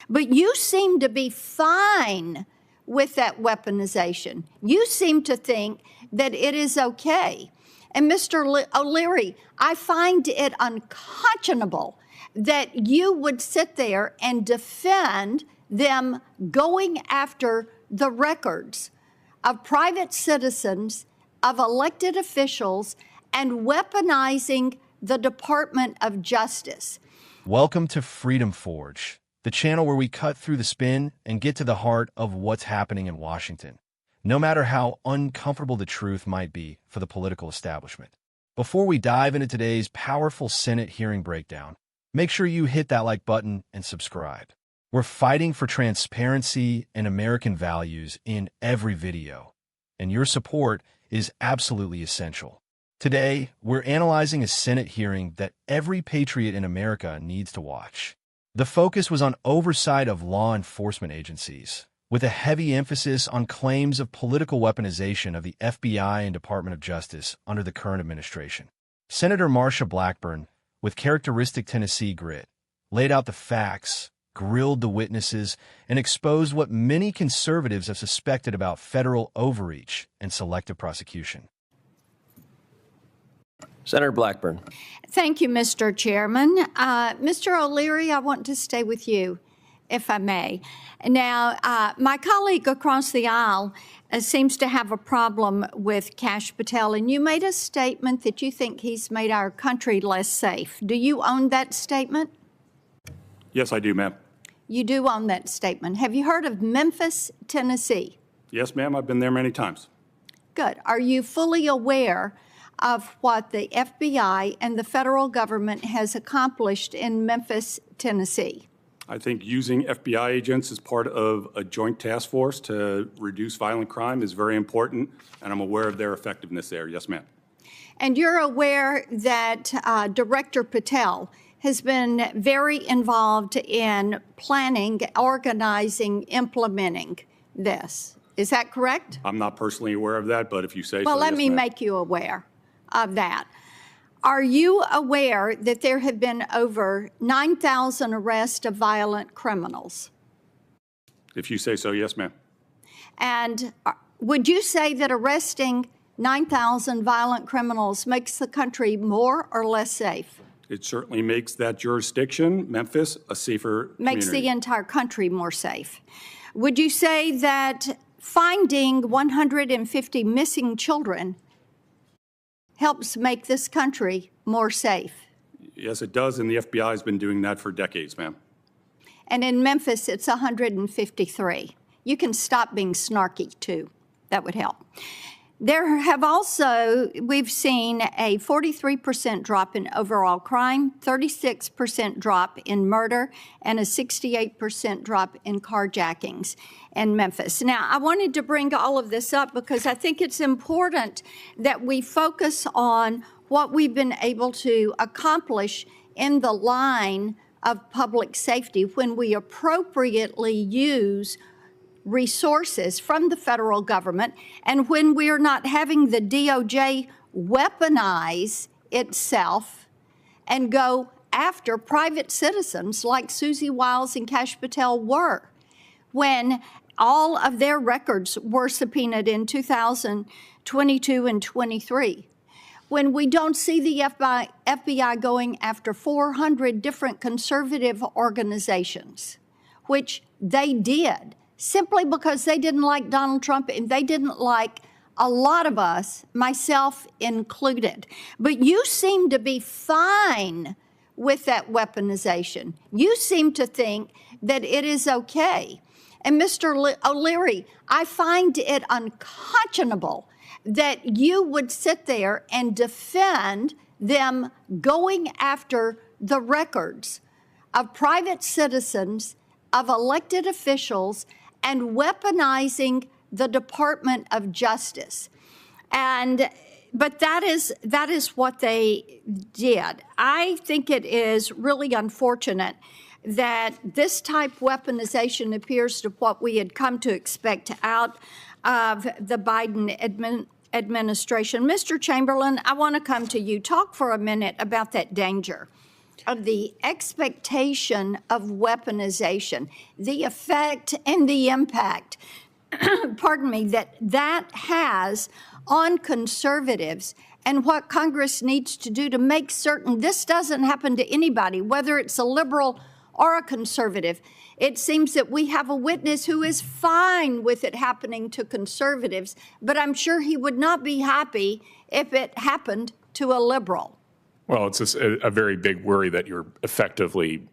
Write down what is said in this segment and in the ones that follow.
But you seem to be fine with that weaponization. You seem to think that it is okay. And Mr. Olirri, I find it unconscionable that you would sit there and defend them going after the records of private citizens, of elected officials, and weaponizing the Department of Justice. Welcome to Freedom Forge, the channel where we cut through the spin and get to the heart of what's happening in Washington, no matter how uncomfortable the truth might be for the political establishment. Before we dive into today's powerful Senate hearing breakdown, make sure you hit that like button and subscribe. We're fighting for transparency and American values in every video, and your support is absolutely essential. Today, we're analyzing a Senate hearing that every patriot in America needs to watch. The focus was on oversight of law enforcement agencies, with a heavy emphasis on claims of political weaponization of the FBI and Department of Justice under the current administration. Senator Marsha Blackburn, with characteristic Tennessee grit, laid out the facts, grilled the witnesses, and exposed what many conservatives have suspected about federal overreach and selective prosecution. Senator Blackburn. Thank you, Mr. Chairman. Mr. Olirri, I want to stay with you, if I may. Now, my colleague across the aisle seems to have a problem with Cash Patel, and you made a statement that you think he's made our country less safe. Do you own that statement? Yes, I do, ma'am. You do own that statement. Have you heard of Memphis, Tennessee? Yes, ma'am. I've been there many times. Good. Are you fully aware of what the FBI and the federal government has accomplished in Memphis, Tennessee? I think using FBI agents as part of a joint task force to reduce violent crime is very important, and I'm aware of their effectiveness there. Yes, ma'am. And you're aware that Director Patel has been very involved in planning, organizing, implementing this. Is that correct? I'm not personally aware of that, but if you say so, well, let yes, me ma'am. make you aware of that. Are you aware that there have been over 9,000 arrests of violent criminals? If you say so, yes, ma'am. And would you say that arresting 9,000 violent criminals makes the country more or less safe? It certainly makes that jurisdiction, Memphis, a safer Makes community. the entire country more safe. Would you say that finding 150 missing children helps make this country more safe? Yes, it does, and the FBI has been doing that for decades, ma'am. And in Memphis, it's 153. You can stop being snarky, too. That would help. There have also, we've seen a 43% drop in overall crime, 36% drop in murder, and a 68% drop in carjackings in Memphis. Now, I wanted to bring all of this up because I think it's important that we focus on what we've been able to accomplish in the line of public safety when we appropriately use resources from the federal government, and when we are not having the DOJ weaponize itself and go after private citizens like Susie Wiles and Cash Patel were, when all of their records were subpoenaed in 2022 and 23. When we don't see the FBI going after 400 different conservative organizations, which they did, simply because they didn't like Donald Trump and they didn't like a lot of us, myself included. But you seem to be fine with that weaponization. You seem to think that it is okay. And Mr. Olirri, I find it unconscionable that you would sit there and defend them going after the records of private citizens, of elected officials, and weaponizing the Department of Justice. But that is what they did. I think it is really unfortunate that this type of weaponization appears to what we had come to expect out of the Biden administration. Mr. Chamberlain, I want to come to you. Talk for a minute about that danger of the expectation of weaponization, the effect and the impact, pardon me, that has on conservatives and what Congress needs to do to make certain this doesn't happen to anybody, whether it's a liberal or a conservative. It seems that we have a witness who is fine with it happening to conservatives, but I'm sure he would not be happy if it happened to a liberal. Well, it's just a very big worry that you're effectively,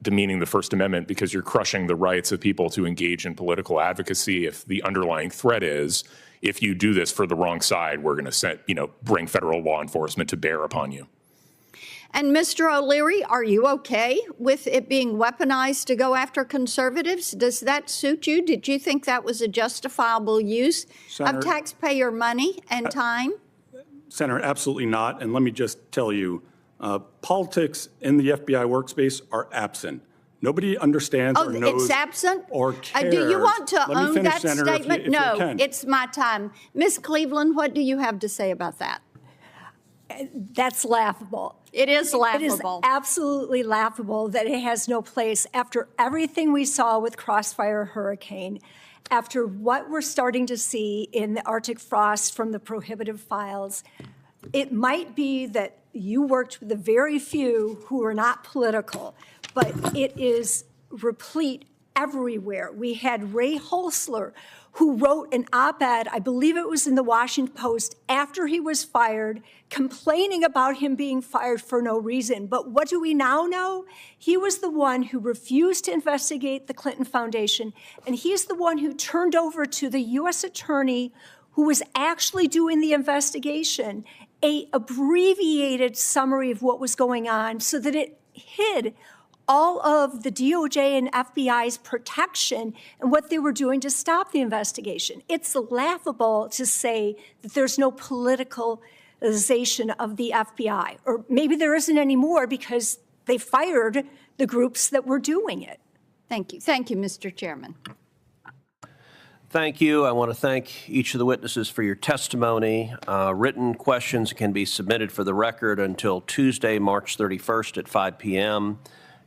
demeaning the First Amendment because you're crushing the rights of people to engage in political advocacy. If the underlying threat is, if you do this for the wrong side, we're going to bring federal law enforcement to bear upon you. And Mr. Olirri, are you okay with it being weaponized to go after conservatives? Does that suit you? Did you think that was a justifiable use of taxpayer money and time? Senator, absolutely not. And let me just tell you, politics in the FBI workspace are absent. Nobody understands or knows. It's absent? Or cares. Do you want to own finish, that Senator, statement? if you No, can. it's my time. Ms. Cleveland, what do you have to say about that? That's laughable. It is laughable. It is absolutely laughable that it has no place after everything we saw with Crossfire Hurricane, after what we're starting to see in the Arctic frost from the prohibitive files. It might be that you worked with the very few who are not political, but it is replete everywhere. We had Ray Holsler, who wrote an op-ed, I believe it was in the Washington Post, after he was fired, complaining about him being fired for no reason. But what do we now know? He was the one who refused to investigate the Clinton Foundation, and he's the one who turned over to the U.S. attorney who was actually doing the investigation a abbreviated summary of what was going on so that it hid all of the DOJ and FBI's protection and what they were doing to stop the investigation. It's laughable to say that there's no politicalization of the FBI, or maybe there isn't anymore because they fired the groups that were doing it. Thank you. Thank you, Mr. Chairman. Thank you. I want to thank each of the witnesses for your testimony. Written questions can be submitted for the record until Tuesday, March 31st at 5 p.m.,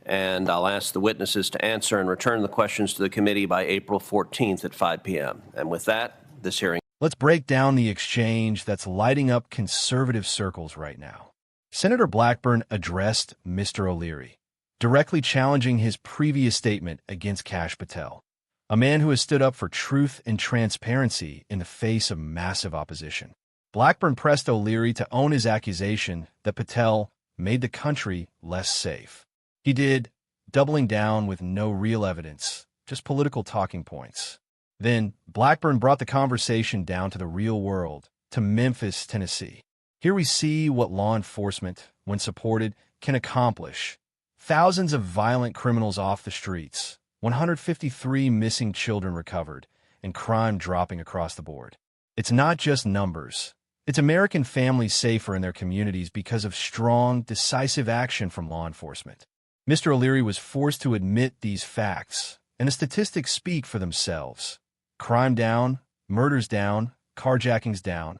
and I'll ask the witnesses to answer and return the questions to the committee by April 14th at 5 p.m. And with that, this hearing. Let's break down the exchange that's lighting up conservative circles right now. Senator Blackburn addressed Mr. Olirri, directly challenging his previous statement against Cash Patel, a man who has stood up for truth and transparency in the face of massive opposition. Blackburn pressed Olirri to own his accusation that Patel made the country less safe. He did, doubling down with no real evidence, just political talking points. Then, Blackburn brought the conversation down to the real world, to Memphis, Tennessee. Here we see what law enforcement, when supported, can accomplish. Thousands of violent criminals off the streets, 153 missing children recovered, and crime dropping across the board. It's not just numbers. It's American families safer in their communities because of strong, decisive action from law enforcement. Mr. Olirri was forced to admit these facts, and the statistics speak for themselves. Crime down, murders down, carjackings down,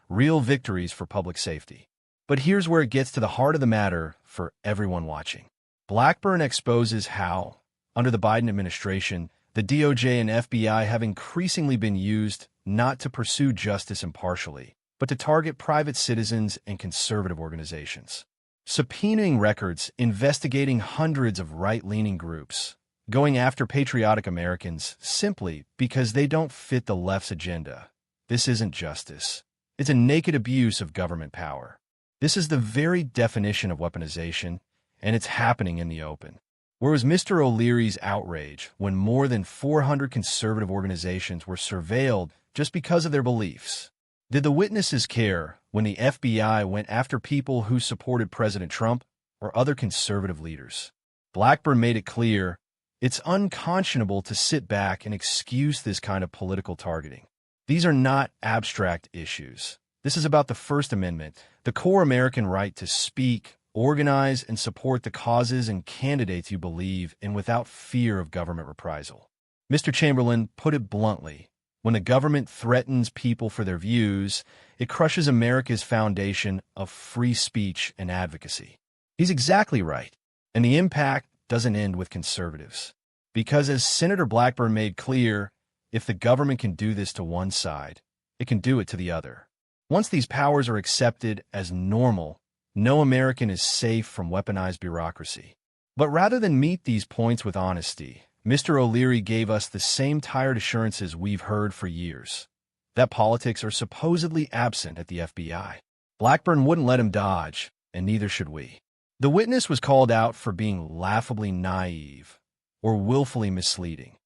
real victories for public safety. But here's where it gets to the heart of the matter for everyone watching. Blackburn exposes how, under the Biden administration, the DOJ and FBI have increasingly been used not to pursue justice impartially, but to target private citizens and conservative organizations. Subpoenaing records, investigating hundreds of right-leaning groups, going after patriotic Americans simply because they don't fit the left's agenda. This isn't justice. It's a naked abuse of government power. This is the very definition of weaponization, and it's happening in the open. Where was Mr. Olirri's outrage when more than 400 conservative organizations were surveilled just because of their beliefs? Did the witnesses care when the FBI went after people who supported President Trump or other conservative leaders? Blackburn made it clear it's unconscionable to sit back and excuse this kind of political targeting. These are not abstract issues. This is about the First Amendment, the core American right to speak, organize, and support the causes and candidates you believe in without fear of government reprisal. Mr. Chamberlain put it bluntly. When the government threatens people for their views, it crushes America's foundation of free speech and advocacy. He's exactly right. And the impact doesn't end with conservatives. Because as Senator Blackburn made clear, if the government can do this to one side, it can do it to the other. Once these powers are accepted as normal, no American is safe from weaponized bureaucracy. But rather than meet these points with honesty, Mr. Olirri gave us the same tired assurances we've heard for years, that politics are supposedly absent at the FBI. Blackburn wouldn't let him dodge, and neither should we. The witness was called out for being laughably naive or willfully misleading,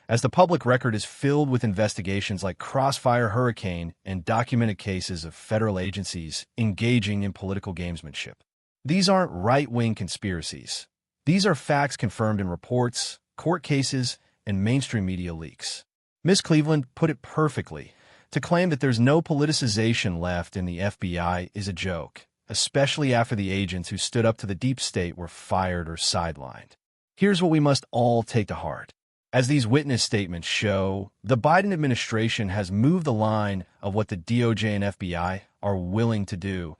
as the public record is filled with investigations like Crossfire Hurricane and documented cases of federal agencies engaging in political gamesmanship. These aren't right-wing conspiracies. These are facts confirmed in reports, court cases, and mainstream media leaks. Ms. Cleveland put it perfectly. To claim that there's no politicization left in the FBI is a joke, especially after the agents who stood up to the deep state were fired or sidelined. Here's what we must all take to heart. As these witness statements show, the Biden administration has moved the line of what the DOJ and FBI are willing to do,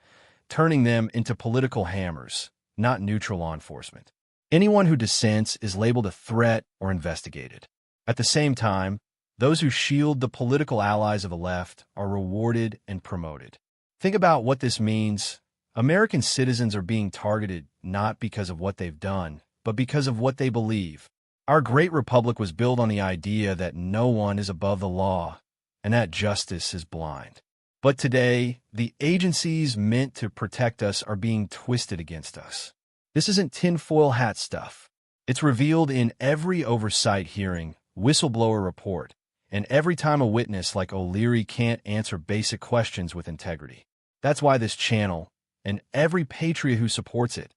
turning them into political hammers, not neutral law enforcement. Anyone who dissents is labeled a threat or investigated. At the same time, those who shield the political allies of the left are rewarded and promoted. Think about what this means. American citizens are being targeted not because of what they've done, but because of what they believe. Our great republic was built on the idea that no one is above the law and that justice is blind. But today, the agencies meant to protect us are being twisted against us. This isn't tinfoil hat stuff. It's revealed in every oversight hearing, whistleblower report, and every time a witness like Olirri can't answer basic questions with integrity. That's why this channel, and every patriot who supports it,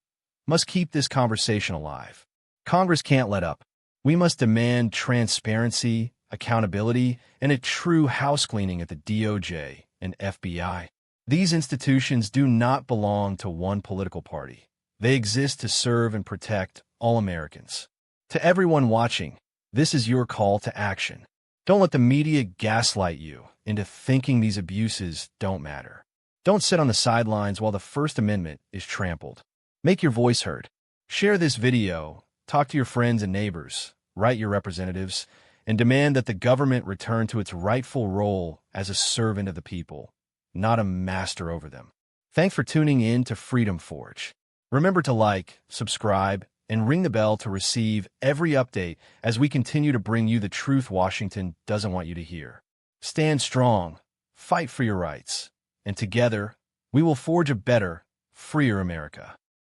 must keep this conversation alive. Congress can't let up. We must demand transparency, accountability, and a true house cleaning at the DOJ and FBI. These institutions do not belong to one political party. They exist to serve and protect all Americans. To everyone watching, this is your call to action. Don't let the media gaslight you into thinking these abuses don't matter. Don't sit on the sidelines while the First Amendment is trampled. Make your voice heard. Share this video, talk to your friends and neighbors, write your representatives, and demand that the government return to its rightful role as a servant of the people, not a master over them. Thanks for tuning in to Freedom Forge. Remember to like, subscribe, and ring the bell to receive every update as we continue to bring you the truth Washington doesn't want you to hear. Stand strong, fight for your rights, and together, we will forge a better, freer America.